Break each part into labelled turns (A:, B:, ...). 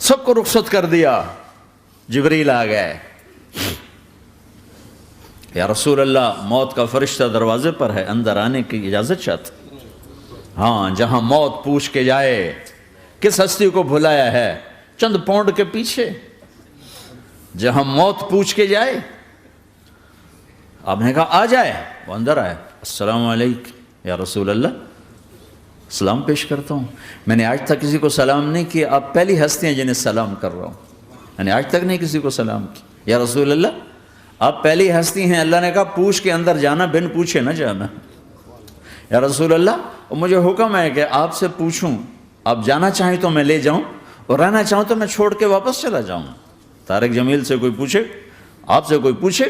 A: سب کو رخصت کر دیا. جبریل آ گئے. یا رسول اللہ موت کا فرشتہ دروازے پر ہے, اندر آنے کی اجازت چاہتا. ہاں, جہاں موت پوچھ کے جائے کس ہستی کو بھلایا ہے, چند پونڈ کے پیچھے جہاں موت پوچھ کے جائے. آپ نے کہا آ جائے, وہ اندر آئے. السلام علیکم یا رسول اللہ, سلام پیش کرتا ہوں. میں نے آج تک کسی کو سلام نہیں کیا, آپ پہلی ہستی ہیں جنہیں سلام کر رہا ہوں. میں نے آج تک نہیں کسی کو سلام کیا. یا رسول اللہ آپ پہلی ہستی ہیں. اللہ نے کہا پوچھ کے اندر جانا, بن پوچھے نہ جانا. یا رسول اللہ مجھے حکم ہے کہ آپ سے پوچھوں, آپ جانا چاہیں تو میں لے جاؤں, اور رہنا چاہوں تو میں چھوڑ کے واپس چلا جاؤں. طارق جمیل سے کوئی پوچھے, آپ سے کوئی پوچھے,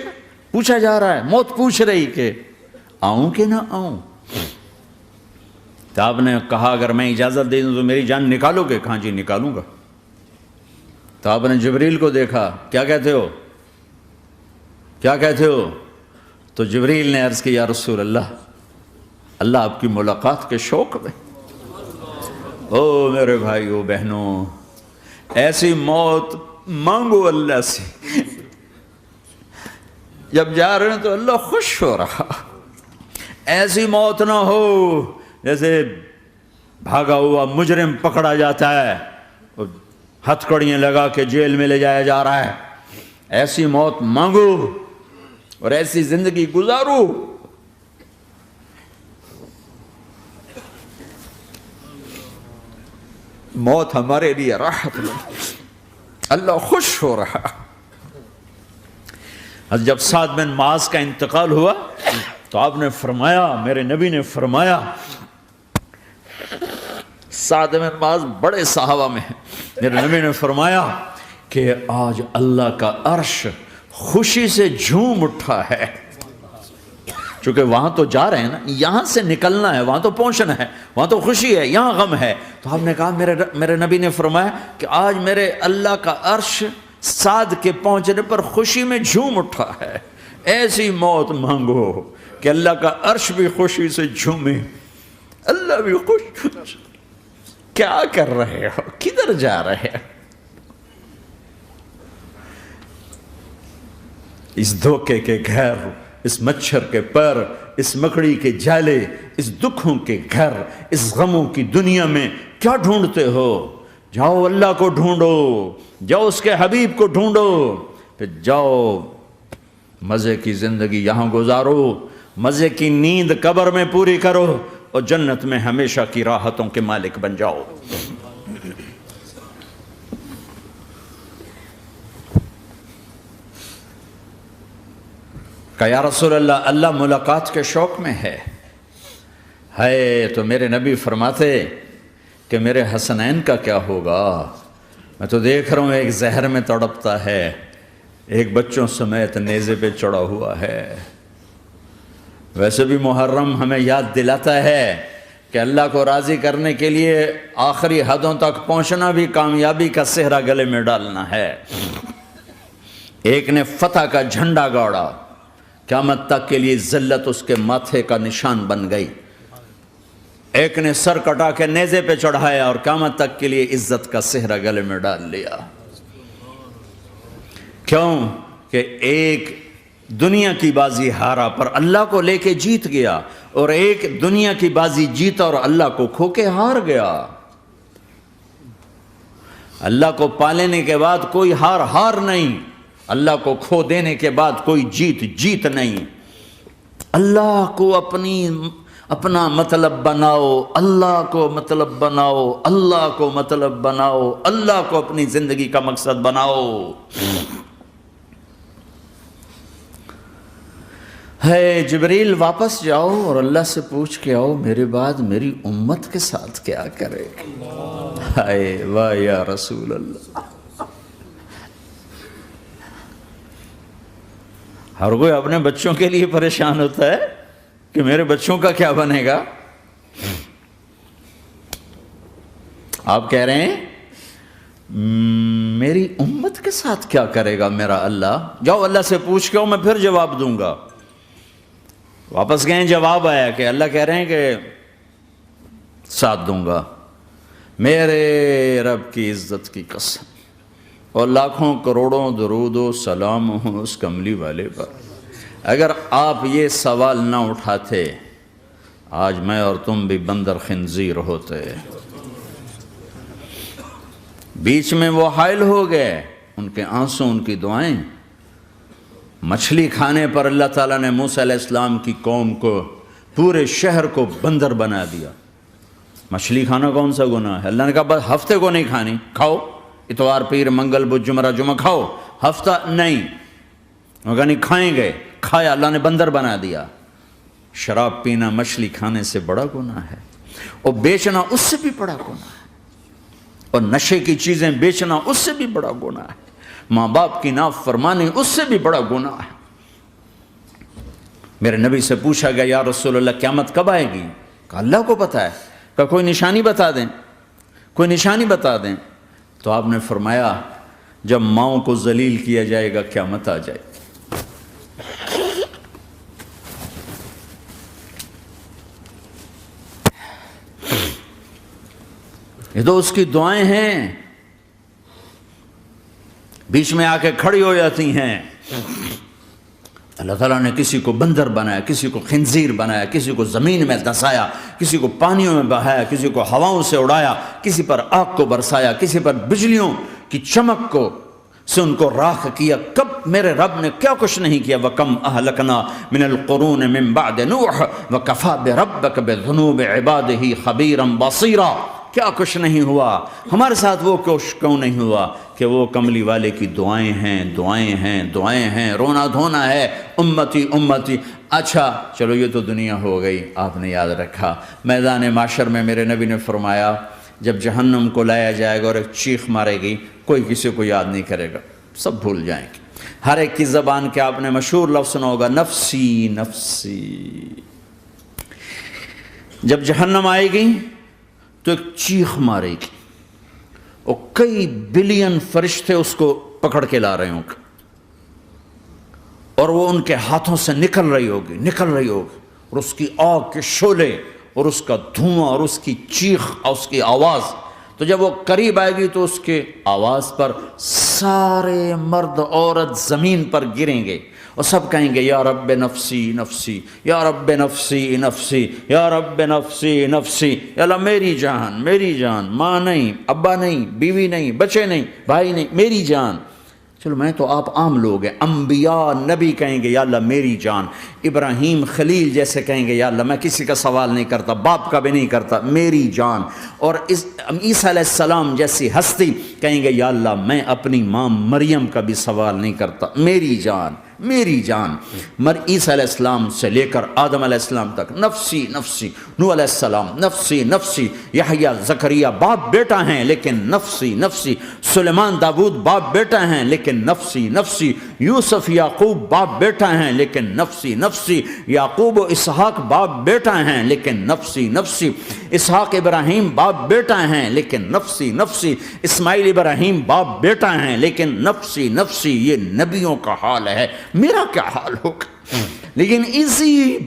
A: پوچھا جا رہا ہے, موت پوچھ رہی کہ آؤں کہ نہ آؤں. تو آپ نے کہا اگر میں اجازت دے دوں تو میری جان نکالو گے؟ کہاں جی نکالوں گا. تو آپ نے جبریل کو دیکھا, کیا کہتے ہو, کیا کہتے ہو؟ تو جبریل نے عرض کی یا رسول اللہ, اللہ آپ کی ملاقات کے شوق میں. او میرے بھائیو بہنوں, ایسی موت مانگو اللہ سے. جب جا رہے ہیں تو اللہ خوش ہو رہا. ایسی موت نہ ہو جیسے بھاگا ہوا مجرم پکڑا جاتا ہے, ہتھ کڑیاں لگا کے جیل میں لے جایا جا رہا ہے. ایسی موت مانگو اور ایسی زندگی گزارو. موت ہمارے لیے راحت میں, اللہ خوش ہو رہا. جب سعد بن معاذ کا انتقال ہوا تو آپ نے فرمایا, میرے نبی نے فرمایا, سعد بن معاذ بڑے صحابہ میں ہیں, میرے نبی نے فرمایا کہ آج اللہ کا عرش خوشی سے جھوم اٹھا ہے. چونکہ وہاں تو جا رہے ہیں نا, یہاں سے نکلنا ہے, وہاں تو پہنچنا ہے, وہاں تو خوشی ہے, یہاں غم ہے. تو آپ نے کہا, میرے نبی نے فرمایا کہ آج میرے اللہ کا عرش سعد کے پہنچنے پر خوشی میں جھوم اٹھا ہے. ایسی موت مانگو کہ اللہ کا عرش بھی خوشی سے جھومے, اللہ بھی خوش. کیا کر رہے ہو, کدھر جا رہے ہو؟ اس دھوکے کے گھر, اس مچھر کے پر, اس مکڑی کے جالے, اس دکھوں کے گھر, اس غموں کی دنیا میں کیا ڈھونڈتے ہو؟ جاؤ اللہ کو ڈھونڈو, جاؤ اس کے حبیب کو ڈھونڈو, پھر جاؤ مزے کی زندگی یہاں گزارو, مزے کی نیند قبر میں پوری کرو, اور جنت میں ہمیشہ کی راحتوں کے مالک بن جاؤ. کہ یا رسول اللہ, اللہ ملاقات کے شوق میں ہے. تو میرے نبی فرماتے کہ میرے حسنین کا کیا ہوگا؟ میں تو دیکھ رہا ہوں ایک زہر میں تڑپتا ہے, ایک بچوں سمیت نیزے پہ چڑھا ہوا ہے. ویسے بھی محرم ہمیں یاد دلاتا ہے کہ اللہ کو راضی کرنے کے لیے آخری حدوں تک پہنچنا بھی کامیابی کا صحرا گلے میں ڈالنا ہے. ایک نے فتح کا جھنڈا گاڑا, قیامت تک کے لیے ذلت اس کے ماتھے کا نشان بن گئی. ایک نے سر کٹا کے نیزے پہ چڑھایا اور قیامت تک کے لیے عزت کا صحرا گلے میں ڈال لیا. کیوں کہ ایک دنیا کی بازی ہارا پر اللہ کو لے کے جیت گیا, اور ایک دنیا کی بازی جیتا اور اللہ کو کھو کے ہار گیا. اللہ کو پا لینے کے بعد کوئی ہار نہیں, اللہ کو کھو دینے کے بعد کوئی جیت نہیں. اللہ کو اپنا مطلب بناؤ, اللہ کو مطلب بناؤ, اللہ کو مطلب بناؤ, اللہ کو اپنی زندگی کا مقصد بناؤ. جبریل واپس جاؤ اور اللہ سے پوچھ کے آؤ میرے بعد میری امت کے ساتھ کیا کرے. واہ یا رسول اللہ. ہر کوئی اپنے بچوں کے لیے پریشان ہوتا ہے کہ میرے بچوں کا کیا بنے گا. آپ کہہ رہے ہیں میری امت کے ساتھ کیا کرے گا میرا اللہ. جاؤ اللہ سے پوچھ کے آؤ, میں پھر جواب دوں گا. واپس گئے, جواب آیا کہ اللہ کہہ رہے ہیں کہ ساتھ دوں گا. میرے رب کی عزت کی قسم, اور لاکھوں کروڑوں درود و سلام ہوں اس کملی والے پر۔ اگر آپ یہ سوال نہ اٹھاتے آج میں اور تم بھی بندر خنزیر ہوتے۔ بیچ میں وہ حائل ہو گئے، ان کے آنسو، ان کی دعائیں۔ مچھلی کھانے پر اللہ تعالیٰ نے موسیٰ علیہ السلام کی قوم کو، پورے شہر کو بندر بنا دیا۔ مچھلی کھانا کون سا گناہ ہے؟ اللہ نے کہا بس ہفتے کو نہیں کھانی، کھاؤ اتوار پیر منگل بدھ جمعہ جمعہ کھاؤ، ہفتہ نہیں۔ وہ کہا نہیں کھائیں گے، کھایا، اللہ نے بندر بنا دیا۔ شراب پینا مچھلی کھانے سے بڑا گناہ ہے، اور بیچنا اس سے بھی بڑا گناہ ہے، اور نشے کی چیزیں بیچنا اس سے بھی بڑا گناہ ہے، ماں باپ کی نافرمانی اس سے بھی بڑا گناہ ہے۔ میرے نبی سے پوچھا گیا یا رسول اللہ قیامت کب آئے گی؟ کہا اللہ کو پتہ ہے۔ کہا کوئی نشانی بتا دیں، کوئی نشانی بتا دیں۔ تو آپ نے فرمایا جب ماؤں کو ذلیل کیا جائے گا قیامت آ جائے گی۔ یہ تو اس کی دعائیں ہیں، بیچ میں آ کے کھڑی ہو جاتی ہیں۔ اللہ تعالیٰ نے کسی کو بندر بنایا، کسی کو خنزیر بنایا، کسی کو زمین میں دھسایا، کسی کو پانیوں میں بہایا، کسی کو ہواؤں سے اڑایا، کسی پر آگ کو برسایا، کسی پر بجلیوں کی چمک کو سے ان کو راکھ کیا۔ کب میرے رب نے کیا کچھ نہیں کیا۔ وَكَمْ أَهْلَكْنَا مِنَ الْقُرُونِ مِن بَعْدِ نُوحٍ وَكَفَى بِرَبِّكَ بِذُنُوبِ عِبَادِهِ خَبِيرًا بَصِيرًا۔ کیا کچھ نہیں ہوا ہمارے ساتھ، وہ کیوں نہیں ہوا کہ وہ کملی والے کی دعائیں ہیں، دعائیں ہیں، دعائیں ہیں، رونا دھونا ہے، امتی امتی۔ اچھا چلو یہ تو دنیا ہو گئی، آپ نے یاد رکھا میدان معاشر میں میرے نبی نے فرمایا جب جہنم کو لایا جائے گا اور ایک چیخ مارے گی، کوئی کسی کو یاد نہیں کرے گا، سب بھول جائیں گے۔ ہر ایک کی زبان کے آپ نے مشہور لفظ سنا ہوگا نفسی نفسی۔ جب جہنم آئے گی تو ایک چیخ مارے گی، اور کئی بلین فرشتے اس کو پکڑ کے لا رہے ہوں گے، اور وہ ان کے ہاتھوں سے نکل رہی ہوگی، اور اس کی آگ کے شعلے اور اس کا دھواں اور اس کی چیخ اور اس کی آواز۔ تو جب وہ قریب آئے گی تو اس کے آواز پر سارے مرد عورت زمین پر گریں گے، اور سب کہیں گے یا رب نفسی نفسی، یا رب نفسی نفسی، یا رب نفسی نفسی۔ یا اللہ میری جان، میری جان، ماں نہیں، ابا نہیں، بیوی نہیں، بچے نہیں، بھائی نہیں، میری جان۔ چلو میں تو آپ عام لوگ ہیں، انبیاء نبی کہیں گے یا اللہ میری جان، ابراہیم خلیل جیسے کہیں گے یا اللہ میں کسی کا سوال نہیں کرتا، باپ کا بھی نہیں کرتا، میری جان۔ اور عیسیٰ علیہ السلام جیسی ہستی کہیں گے یا اللہ میں اپنی ماں مریم کا بھی سوال نہیں کرتا، میری جان، میری جان۔ عیسیٰ علیہ السلام سے لے کر آدم علیہ السلام تک نفسی نفسی، نوح علیہ السلام نفسی نفسی، یحییٰ زکریا باپ بیٹا ہیں لیکن نفسی نفسی، سلیمان داود باپ بیٹا ہیں لیکن نفسی نفسی، یوسف یعقوب باپ بیٹا ہیں لیکن نفسی نفسی، یعقوب و اسحاق باپ بیٹا ہیں لیکن نفسی نفسی، اسحاق ابراہیم باپ بیٹا ہیں لیکن نفسی نفسی، اسماعیل ابراہیم باپ بیٹا ہیں لیکن نفسی نفسی۔ یہ نبیوں کا حال ہے، میرا کیا حال ہوگا؟ لیکن اسی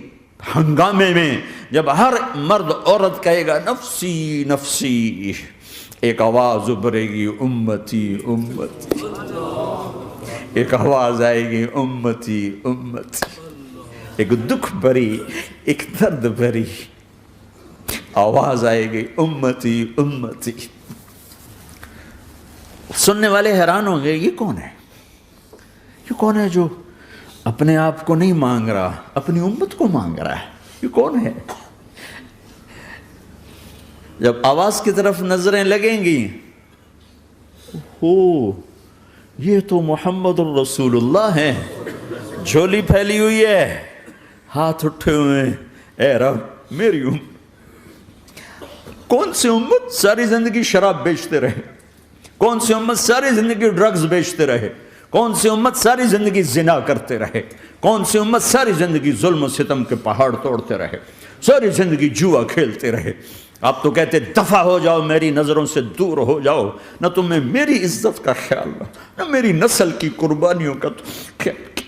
A: ہنگامے میں جب ہر مرد عورت کہے گا نفسی نفسی، ایک آواز ابھرے گی امتی امتی، ایک آواز آئے گی امتی امتی، ایک دکھ بھری، ایک درد بھری آواز آئے گی امتی امتی۔ سننے والے حیران ہوں گے یہ کون ہے، یہ کون ہے جو اپنے آپ کو نہیں مانگ رہا، اپنی امت کو مانگ رہا ہے، یہ کون ہے؟ جب آواز کی طرف نظریں لگیں گی، یہ تو محمد الرسول اللہ ہے، جھولی پھیلی ہوئی ہے، ہاتھ اٹھے ہوئے ہیں، اے رب میری امت۔ کون سی امت ساری زندگی شراب بیچتے رہے؟ کون سی امت ساری زندگی ڈرگز بیچتے رہے؟ کون سی امت ساری زندگی زنا کرتے رہے؟ کون سی امت ساری زندگی ظلم و ستم کے پہاڑ توڑتے رہے؟ ساری زندگی جوا کھیلتے رہے؟ آپ تو کہتے دفع ہو جاؤ، میری نظروں سے دور ہو جاؤ، نہ تمہیں میری عزت کا خیال نہ میری نسل کی قربانیوں کا خیال،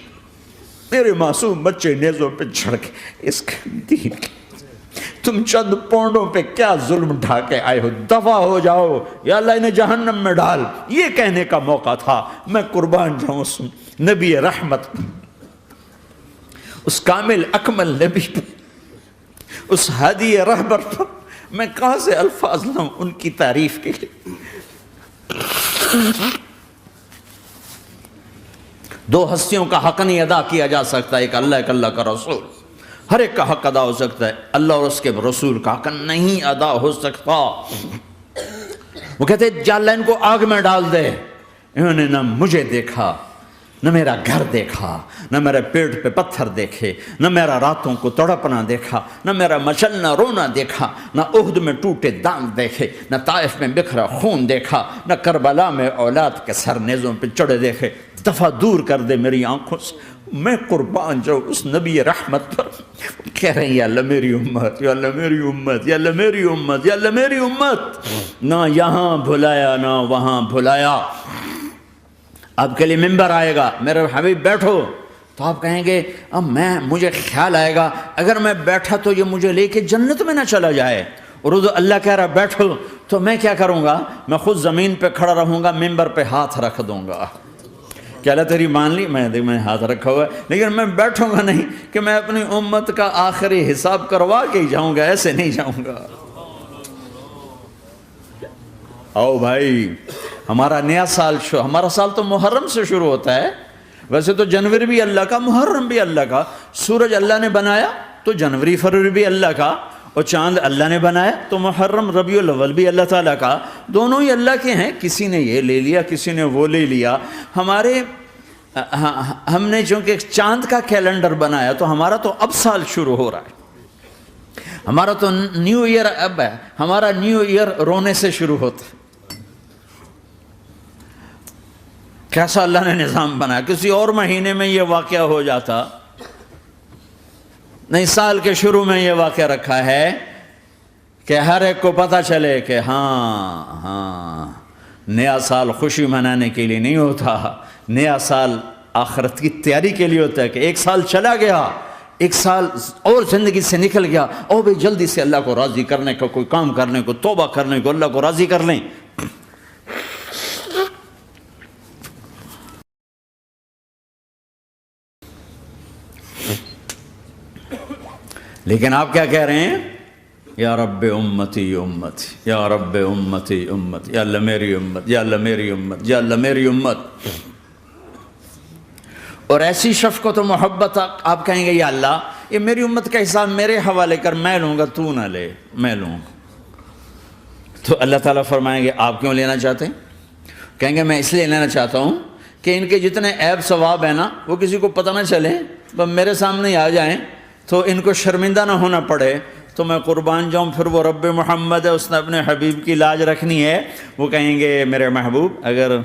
A: میرے معصوم بچے نیزوں پہ چڑھ کے اس دین تم چند پونڈوں پہ کیا ظلم ڈھا کے آئے ہو، دفع ہو جاؤ یا اللہ انہیں جہنم میں ڈال، یہ کہنے کا موقع تھا۔ میں قربان جاؤں اس نبی رحمت، اس کامل اکمل نبی پر، اس ہادی رہبر پر میں کہاں سے الفاظ لاؤں ان کی تعریف کے لیے۔ دو ہستیوں کا حق نہیں ادا کیا جا سکتا، ایک اللہ، ایک اللہ کا رسول۔ ہر ایک کا حق ادا ہو سکتا ہے، اللہ اور اس کے رسول کا حق نہیں ادا ہو سکتا۔ وہ کہتے جا اللہ ان کو آگ میں ڈال دے، انہوں نے نہ مجھے دیکھا، نہ میرا گھر دیکھا، نہ میرے پیٹ پہ پتھر دیکھے، نہ میرا راتوں کو تڑپنا دیکھا، نہ میرا مچلنا رونا دیکھا، نہ احد میں ٹوٹے دانت دیکھے، نہ طائف میں بکھرا خون دیکھا، نہ کربلا میں اولاد کے سر نیزوں پہ چڑھے دیکھے۔ دفعہ دور کر دے میری آنکھوں سے، میں قربان جاؤں اس نبی رحمت پر۔ کہہ رہے ہیں یا اللہ میری امت، یا اللہ میری امت، یا اللہ میری امت، یا اللہ میری امت، نہ یہاں بھلایا نہ وہاں بھلایا۔ آپ کے لیے ممبر آئے گا، میرے حبیب بیٹھو، تو آپ کہیں گے اب مجھے خیال آئے گا اگر میں بیٹھا تو یہ مجھے لے کے جنت میں نہ چلا جائے، اور اللہ کہہ رہا بیٹھو تو میں کیا کروں گا؟ میں خود زمین پہ کھڑا رہوں گا، ممبر پہ ہاتھ رکھ دوں گا کہ اللہ تیری مان لی، میں ہاتھ رکھا ہوا ہے، لیکن میں بیٹھوں گا نہیں کہ میں اپنی امت کا آخری حساب کروا کے ہی جاؤں گا، ایسے نہیں جاؤں گا۔ آؤ بھائی، ہمارا نیا سال ہمارا سال تو محرم سے شروع ہوتا ہے، ویسے تو جنوری بھی اللہ کا، محرم بھی اللہ کا، سورج اللہ نے بنایا تو جنوری فروری بھی اللہ کا، اور چاند اللہ نے بنایا تو محرم ربیع الاول بھی اللہ تعالیٰ کا، دونوں ہی اللہ کے ہیں۔ کسی نے یہ لے لیا، کسی نے وہ لے لیا۔ ہم نے چونکہ چاند کا کیلنڈر بنایا تو ہمارا تو اب سال شروع ہو رہا ہے، ہمارا تو نیو ایئر اب ہے، ہمارا نیو ایئر رونے سے شروع ہوتا ہے۔ کیسا اللہ نے نظام بنایا، کسی اور مہینے میں یہ واقعہ ہو جاتا، نہیں سال کے شروع میں یہ واقعہ رکھا ہے کہ ہر ایک کو پتہ چلے کہ ہاں نیا سال خوشی منانے کے لیے نہیں ہوتا، نیا سال آخرت کی تیاری کے لیے ہوتا ہے کہ ایک سال چلا گیا، ایک سال اور زندگی سے نکل گیا، اور بھی جلدی سے اللہ کو راضی کرنے کا کوئی کام کرنے کو، توبہ کرنے کو، اللہ کو راضی کر لیں۔ لیکن آپ کیا کہہ رہے ہیں؟ یا رب امتی امتی، یا رب امتی امت، یا اللہ میری امت، یا اللہ میری امت، یا اللہ میری امت۔ اور ایسی شفقت و محبت آپ کہیں گے یا اللہ یہ میری امت کا حساب میرے حوالے کر، میں لوں گا، تو نہ لے، میں لوں گا۔ تو اللہ تعالیٰ فرمائیں گے آپ کیوں لینا چاہتے ہیں؟ کہیں گے میں اس لیے لینا چاہتا ہوں کہ ان کے جتنے عیب ثواب ہیں نا وہ کسی کو پتہ نہ چلے، بس میرے سامنے آ جائیں تو ان کو شرمندہ نہ ہونا پڑے، تو میں قربان جاؤں۔ پھر وہ رب محمد ہے، اس نے اپنے حبیب کی لاج رکھنی ہے، وہ کہیں گے میرے محبوب اگر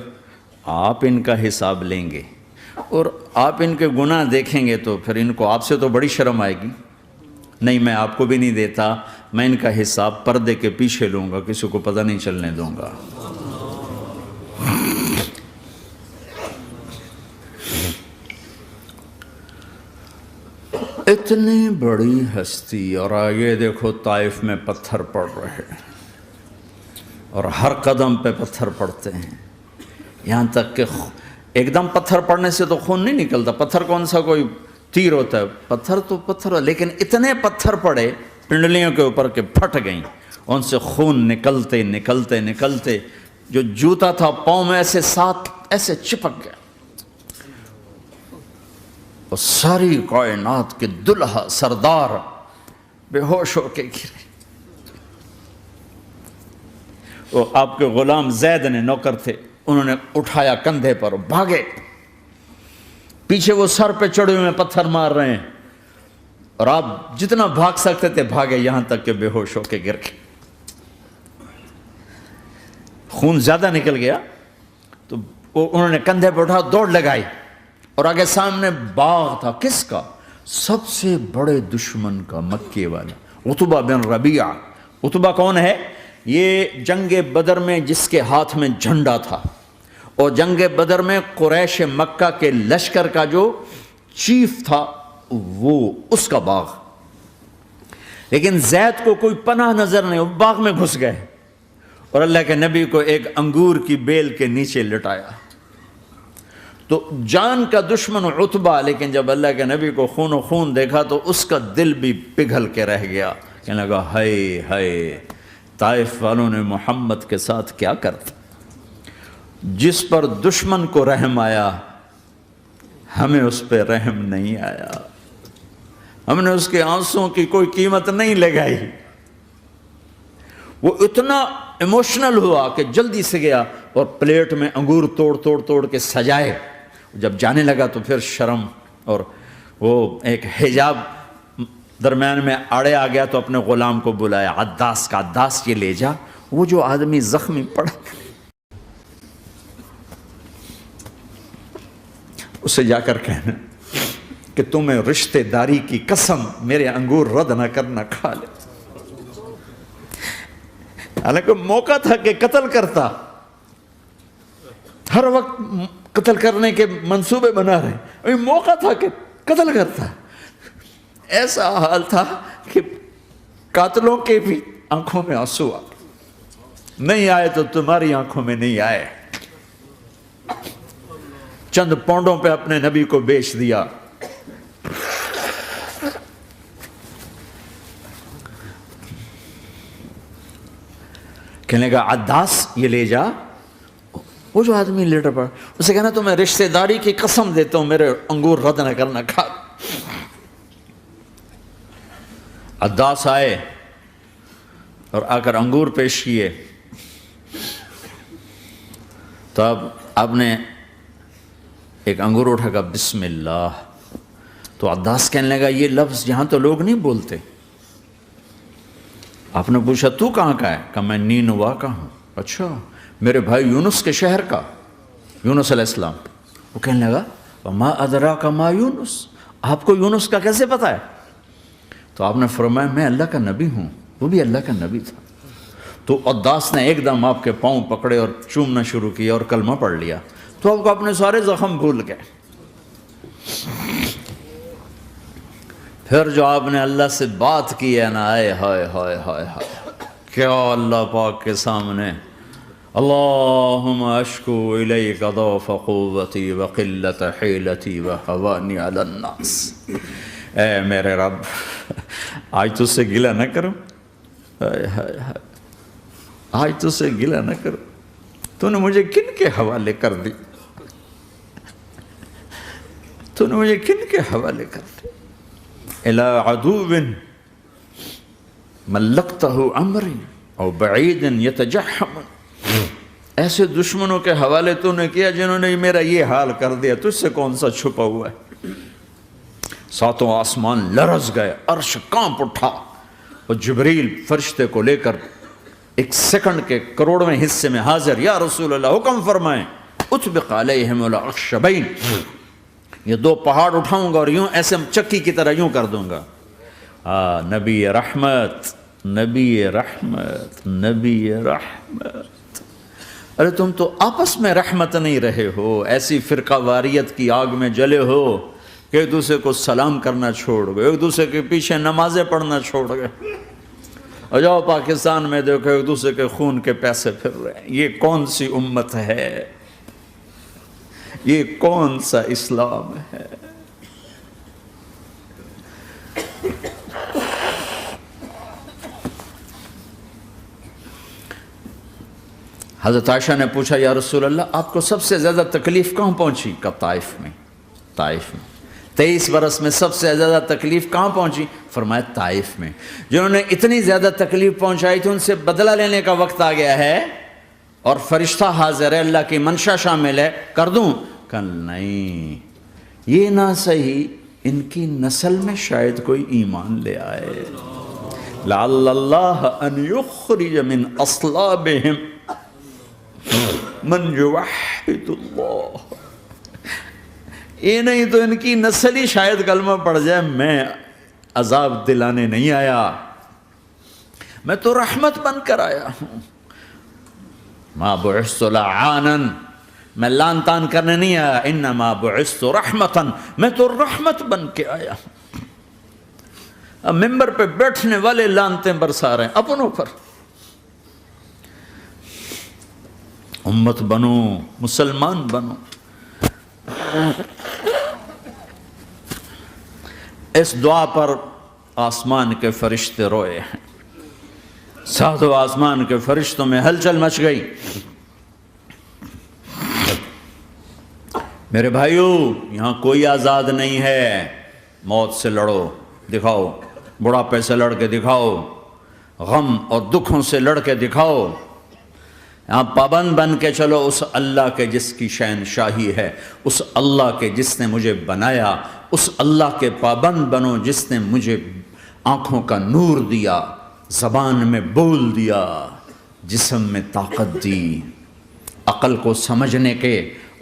A: آپ ان کا حساب لیں گے اور آپ ان کے گناہ دیکھیں گے تو پھر ان کو آپ سے تو بڑی شرم آئے گی، نہیں میں آپ کو بھی نہیں دیتا، میں ان کا حساب پردے کے پیچھے لوں گا، کسی کو پتہ نہیں چلنے دوں گا۔ اتنی بڑی ہستی، اور آگے دیکھو طائف میں پتھر پڑ رہے ہیں، اور ہر قدم پہ پتھر پڑتے ہیں، یہاں تک کہ ایک دم پتھر پڑنے سے تو خون نہیں نکلتا، پتھر کون سا کوئی تیر ہوتا ہے، پتھر تو پتھر، لیکن اتنے پتھر پڑے پنڈلیوں کے اوپر کہ پھٹ گئیں، ان سے خون نکلتے نکلتے نکلتے جو جوتا تھا پاؤں میں ایسے ساتھ ایسے چپک گیا، اور ساری کائنات کے دلہا سردار بے ہوش ہو کے گرے۔ وہ آپ کے غلام زید نے نوکر تھے، انہوں نے اٹھایا کندھے پر، بھاگے، پیچھے وہ سر پہ چڑھے ہوئے پتھر مار رہے ہیں، اور آپ جتنا بھاگ سکتے تھے بھاگے، یہاں تک کہ بے ہوش ہو کے گر گئے۔ خون زیادہ نکل گیا تو انہوں نے کندھے پہ اٹھا دوڑ لگائی، اور آگے سامنے باغ تھا، کس کا؟ سب سے بڑے دشمن کا، مکے والا عتبہ بن ربیعہ۔ عتبہ کون ہے؟ یہ جنگ بدر میں جس کے ہاتھ میں جھنڈا تھا، اور جنگ بدر میں قریش مکہ کے لشکر کا جو چیف تھا وہ، اس کا باغ۔ لیکن زید کو کوئی پناہ نظر نہیں، وہ باغ میں گھس گئے اور اللہ کے نبی کو ایک انگور کی بیل کے نیچے لٹایا۔ تو جان کا دشمن عتبہ، لیکن جب اللہ کے نبی کو خون و خون دیکھا تو اس کا دل بھی پگھل کے رہ گیا، کہنے لگا ہائے ہائے، طائف والوں نے محمد کے ساتھ کیا کرتا۔ جس پر دشمن کو رحم آیا ہمیں اس پہ رحم نہیں آیا، ہم نے اس کے آنسوں کی کوئی قیمت نہیں لگائی۔ وہ اتنا ایموشنل ہوا کہ جلدی سے گیا اور پلیٹ میں انگور توڑ کے سجائے۔ جب جانے لگا تو پھر شرم اور وہ ایک حجاب درمیان میں آڑے آ گیا، تو اپنے غلام کو بلایا، عداس کا، عداس یہ لے جا وہ جو آدمی زخمی پڑا، اسے جا کر کہنا کہ تمہیں رشتہ داری کی قسم میرے انگور رد نہ کرنا، کھا لے۔ حالانکہ موقع تھا کہ قتل کرتا، ہر وقت قتل کرنے کے منصوبے بنا رہے، ابھی موقع تھا کہ قتل کرتا۔ ایسا حال تھا کہ قاتلوں کے بھی آنکھوں میں آنسو آ نہیں آئے تو تمہاری آنکھوں میں نہیں آئے۔ چند پونڈوں پہ اپنے نبی کو بیچ دیا۔ کہنے لگا عداس یہ لے جا، وہ جو آدمی لیٹر پڑا، اسے کہنا تو میں رشتہ داری کی قسم دیتا ہوں میرے انگور رد نہ کرنا، کھا۔ عداس آئے اور آ کر انگور پیش کیے، تو اب آپ نے ایک انگور اٹھا کر بسم اللہ، تو عداس کہنے لگا یہ لفظ یہاں تو لوگ نہیں بولتے۔ آپ نے پوچھا تو کہاں کا ہے؟ کہا میں نینوا کا ہوں۔ اچھا، میرے بھائی یونس کے شہر کا، یونس علیہ السلام۔ وہ کہنے لگا وما ادراک ما یونس، آپ کو یونس کا کیسے پتہ ہے؟ تو آپ نے فرمایا میں اللہ کا نبی ہوں، وہ بھی اللہ کا نبی تھا۔ تو عداس نے ایک دم آپ کے پاؤں پکڑے اور چومنا شروع کیا اور کلمہ پڑھ لیا، تو آپ کو اپنے سارے زخم بھول گئے۔ پھر جو آپ نے اللہ سے بات کی ہے نا، آئے ہائے ہائے ہائے ہائے، کیا اللہ پاک کے سامنے اللہم اشکو الیک ضعف قوتی وقلت حیلتی وحوانی علی الناس، اے میرے رب آج تجھ سے گلہ نہ کروں، آج تجھ سے گلہ نہ کروں، تو نے مجھے کن کے حوالے کر دی، تو نے مجھے کن کے حوالے کر دی، الی عدو ملکتہ امری او بعید یتجحم، ایسے دشمنوں کے حوالے تو نے کیا جنہوں نے میرا یہ حال کر دیا، تجھ سے کون سا چھپا ہوا ہے۔ ساتوں آسمان لرز گئے، عرش کانپ اٹھا، اور جبریل فرشتے کو لے کر ایک سیکنڈ کے کروڑویں حصے میں حاضر، یا رسول اللہ حکم فرمائیں اطبق علیہم الاخشبین، یہ دو پہاڑ اٹھاؤں گا اور یوں ایسے چکی کی طرح یوں کر دوں گا۔ نبی رحمت، نبی رحمت، نبی رحمت۔ ارے تم تو آپس میں رحمت نہیں رہے ہو، ایسی فرقہ واریت کی آگ میں جلے ہو کہ ایک دوسرے کو سلام کرنا چھوڑ گئے، ایک دوسرے کے پیچھے نمازیں پڑھنا چھوڑ گئے، اور جاؤ پاکستان میں دیکھو ایک دوسرے کے خون کے پیسے پھر رہے ہیں۔ یہ کون سی امت ہے؟ یہ کون سا اسلام ہے؟ حضرت عائشہ نے پوچھا یا رسول اللہ آپ کو سب سے زیادہ تکلیف کہاں پہنچی؟ کہا طائف میں، طائف میں۔ 23 برس میں سب سے زیادہ تکلیف کہاں پہنچی؟ فرمایا طائف میں۔ جنہوں نے اتنی زیادہ تکلیف پہنچائی تھی ان سے بدلہ لینے کا وقت آ گیا ہے، اور فرشتہ حاضر ہے، اللہ کی منشا شامل ہے، کر دوں؟ کہ نہیں، یہ نہ صحیح، ان کی نسل میں شاید کوئی ایمان لے آئے، لعل اللہ ان یخرج من اصلابہم من یوحد اللہ، یہ نہیں تو ان کی نسل ہی شاید کلمہ پڑ جائے۔ میں عذاب دلانے نہیں آیا، میں تو رحمت بن کر آیا ہوں۔ ما بعثت لعانا، میں لان تان کرنے نہیں آیا، انما بعثت رحمتا، میں تو رحمت بن کے آیا ہوں۔ اب ممبر پہ بیٹھنے والے لانتیں برسا رہے ہیں اپنوں پر. امت بنو، مسلمان بنو. اس دعا پر آسمان کے فرشتے روئے ہیں. ساتوں آسمان کے فرشتوں میں ہلچل مچ گئی. میرے بھائیو، یہاں کوئی آزاد نہیں ہے. موت سے لڑو، دکھاؤ. بڑھاپے سے لڑ کے دکھاؤ. غم اور دکھوں سے لڑ کے دکھاؤ. یہاں پابند بن کے چلو اس اللہ کے جس کی شہنشاہی ہے، اس اللہ کے جس نے مجھے بنایا. اس اللہ کے پابند بنو جس نے مجھے آنکھوں کا نور دیا، زبان میں بول دیا، جسم میں طاقت دی، عقل کو سمجھنے کے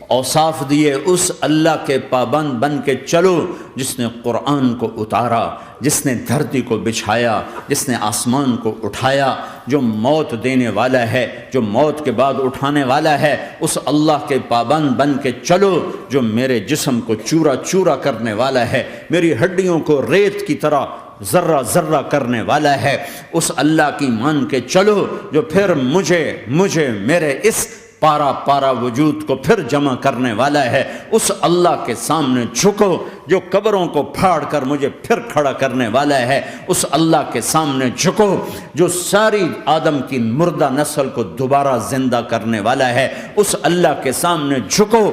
A: اوصاف دیے. اس اللہ کے پابند بن کے چلو جس نے قرآن کو اتارا، جس نے دھرتی کو بچھایا، جس نے آسمان کو اٹھایا، جو موت دینے والا ہے، جو موت کے بعد اٹھانے والا ہے. اس اللہ کے پابند بن کے چلو جو میرے جسم کو چورا چورا کرنے والا ہے، میری ہڈیوں کو ریت کی طرح ذرہ ذرہ کرنے والا ہے. اس اللہ کی مان کے چلو جو پھر مجھے میرے اس پارا پارا وجود کو پھر جمع کرنے والا ہے. اس اللہ کے سامنے جھکو جو قبروں کو پھاڑ کر مجھے پھر کھڑا کرنے والا ہے. اس اللہ کے سامنے جھکو جو ساری آدم کی مردہ نسل کو دوبارہ زندہ کرنے والا ہے. اس اللہ کے سامنے جھکو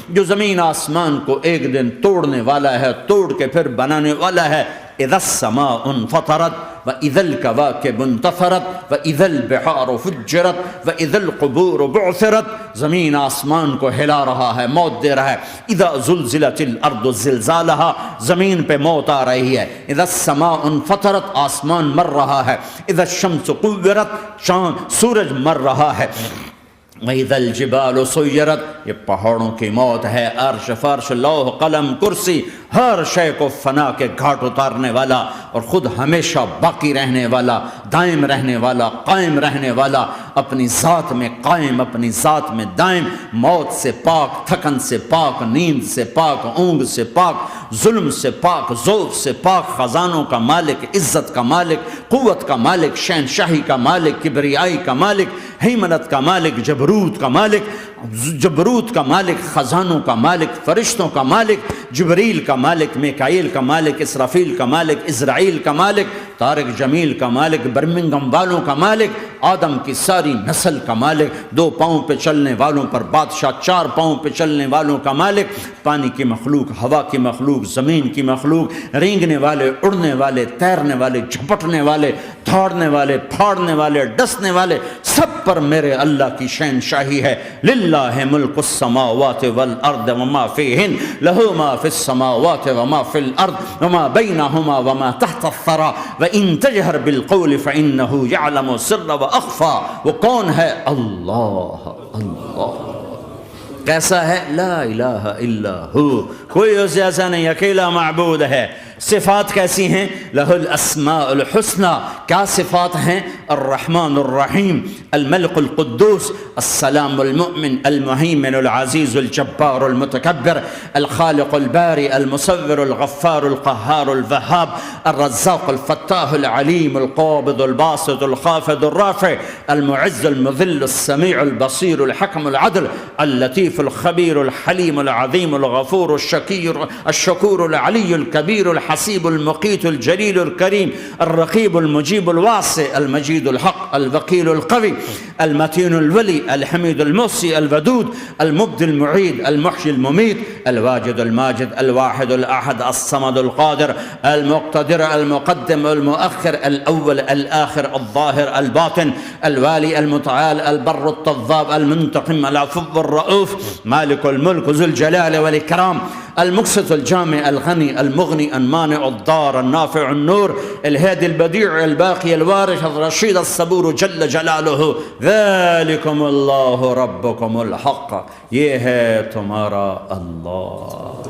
A: جو زمین آسمان کو ایک دن توڑنے والا ہے، توڑ کے پھر بنانے والا ہے. اذا السماء انفطرت وإذا الكواكب انتثرت وإذا البحار فجرت وإذا القبور بعثرت. زمین آسمان کو ہلا رہا ہے، موت دے رہا ہے. اذا زلزلت الارض زلزالها، زمین پہ موت آ رہی ہے. اذا السماء انفطرت، آسمان مر رہا ہے. اذا الشمس قورت، چاند سورج مر رہا ہے. وَإِذَا الْجِبَالُ سُيِّرَتْ، یہ پہاڑوں کی موت ہے. عرش فرش لوح قلم کرسی ہر شے کو فنا کے گھاٹ اتارنے والا اور خود ہمیشہ باقی رہنے والا، دائم رہنے والا، قائم رہنے والا، اپنی ذات میں قائم، اپنی ذات میں دائم، موت سے پاک، تھکن سے پاک، نیند سے پاک، اونگ سے پاک، ظلم سے پاک، ذوق سے پاک، خزانوں کا مالک، عزت کا مالک، قوت کا مالک، شہنشاہی کا مالک، کبریائی کا مالک، ہیمنت کا مالک، جبروت کا مالک، خزانوں کا مالک، فرشتوں کا مالک، جبریل کا مالک، میکائیل کا مالک، اسرافیل کا مالک، اسرائیل کا مالک، طارق جمیل کا مالک، برمنگم والوں کا مالک، آدم کی ساری نسل کا مالک، 2 پاؤں پہ چلنے والوں پر بادشاہ، 4 پاؤں پہ چلنے والوں کا مالک، پانی کی مخلوق، ہوا کی مخلوق، زمین کی مخلوق، رینگنے والے، اڑنے والے، تیرنے والے، جھپٹنے والے، دھاڑنے والے، پھاڑنے والے، ڈسنے والے، سب پر میرے اللہ کی شہنشاہی ہے. للہ ملک السماوات والارض وما فیہن، لہو ما فی السماوات وما فی الارض وما بینہما وما تحت الثری وان تجہر بالقول فانہ یعلم السر واخفی. وہ کون ہے؟ اللہ. اللہ کیسا ہے؟ لا الہ الا ہو، کوئی اس جیسا نہیں، اکیلا معبود ہے. صفات کیسی ہیں؟ لہ الاسماء الحسنى. کیا صفات ہیں؟ الرحمن الرحیم، الملک القدوس، السلام المؤمن، المہیمن العزیز الجبار المتکبر، الخالق الباری المصور الغفار القہار الوہاب، الرزاق الفتاح العلیم القابض الباسط الخافض الرافع، المعز المذل السمیع البصیر الحکم العدل، اللطیف الخبیر الحلیم العظیم الغفور الشکور العلی الکبیر الحسیب المقیت الجلیل الکریم، الرقیب المجیب الواسع، المجید الحق، الوکیل القوی، المتین الولی، الحمید المحصی، الودود، المبدی المعید، المحیی الممیت، الواجد الماجد، الواحد الاحد، الصمد القادر، المقتدر، المقدم، المؤخر، الاول، الاخر، الظاهر، الباطن، الوالي، المتعال، البر التواب، المنتقم، العفو الرؤوف، مالك الملك ذو الجلال والإكرام، المقسط الجامع الغني المغني المانع الضار النافع النور، الهادي البديع الباقي الوارث الرشيد الصبور جل جلاله. ذلكم اللہ ربكم الحق، یہ ہے تمہارا اللہ.